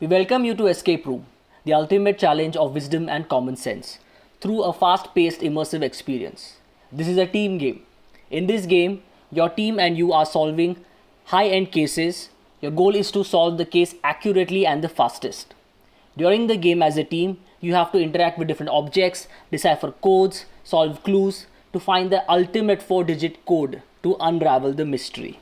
We welcome you to Escape Room, the ultimate challenge of wisdom and common sense, through a fast paced immersive experience. This is a team game. In this game, your team and you are solving high end cases. Your goal is to solve the case accurately and the fastest. During the game, as a team, you have to interact with different objects, decipher codes, solve clues to find the ultimate 4-digit code to unravel the mystery.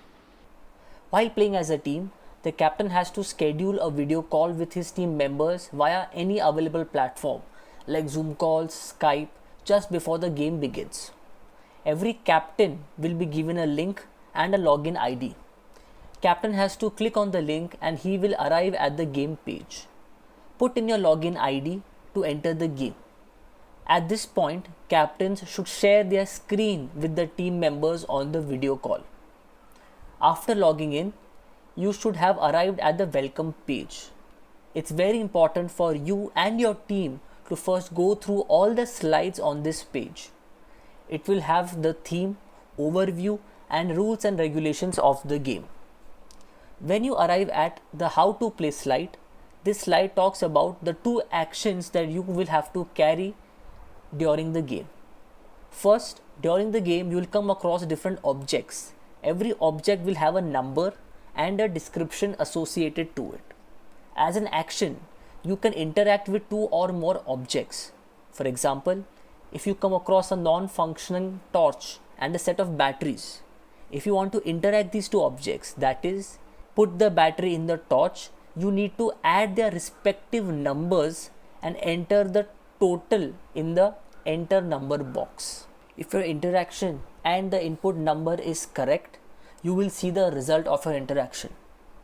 While playing as a team, the captain has to schedule a video call with his team members via any available platform like Zoom calls, Skype, just before the game begins. Every captain will be given a link and a login ID. Captain has to click on the link and he will arrive at the game page. Put in your login ID to enter the game. At this point, captains should share their screen with the team members on the video call. After logging in, you should have arrived at the welcome page. It's very important for you and your team to first go through all the slides on this page. It will have the theme, overview, and rules and regulations of the game. When you arrive at the how to play slide, this slide talks about the two actions that you will have to carry during the game. First, during the game, you will come across different objects. Every object will have a number and a description associated to it. As an action, you can interact with two or more objects. For example, if you come across a non-functioning torch and a set of batteries, if you want to interact these two objects, that is, put the battery in the torch, you need to add their respective numbers and enter the total in the enter number box. If your interaction and the input number is correct, you will see the result of your interaction.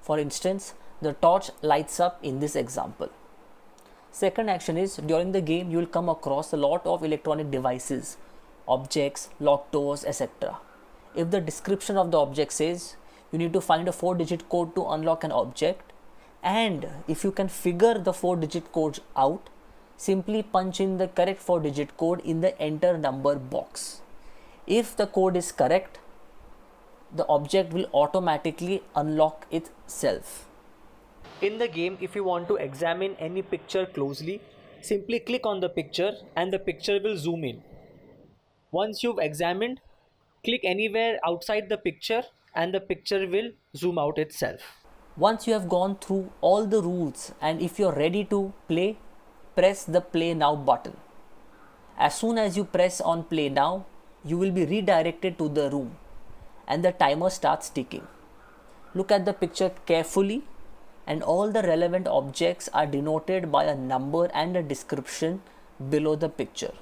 For instance, the torch lights up in this example. Second action is, during the game you will come across a lot of electronic devices, objects, locked doors, etc. If the description of the object says you need to find a 4-digit code to unlock an object, and if you can figure the 4-digit code out, simply punch in the correct 4-digit code in the enter number box. If the code is correct, the object will automatically unlock itself. In the game, if you want to examine any picture closely, simply click on the picture and the picture will zoom in. Once you've examined, click anywhere outside the picture and the picture will zoom out itself. Once you have gone through all the rules and if you're ready to play, press the play now button. As soon as you press on play now, you will be redirected to the room and the timer starts ticking. Look at the picture carefully and all the relevant objects are denoted by a number and a description below the picture.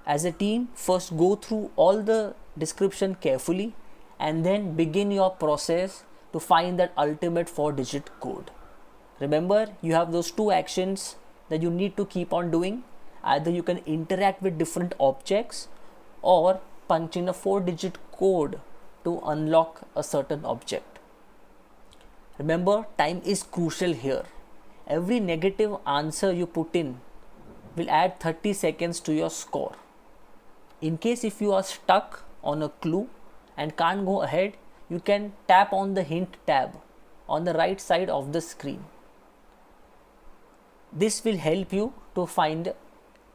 As a team, first go through all the description carefully and then begin your process to find that ultimate 4-digit code. Remember, you have those two actions that you need to keep on doing. Either you can interact with different objects or punch in a 4-digit code to unlock a certain object. Remember, time is crucial here. Every negative answer you put in will add 30 seconds to your score. In case if you are stuck on a clue and can't go ahead, you can tap on the hint tab on the right side of the screen. This will help you to find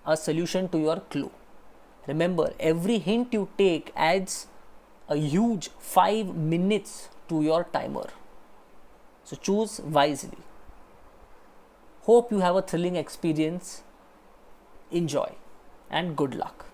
a solution to your clue. Remember, every hint you take adds a huge 5 minutes to your timer. So choose wisely. Hope you have a thrilling experience. Enjoy and good luck.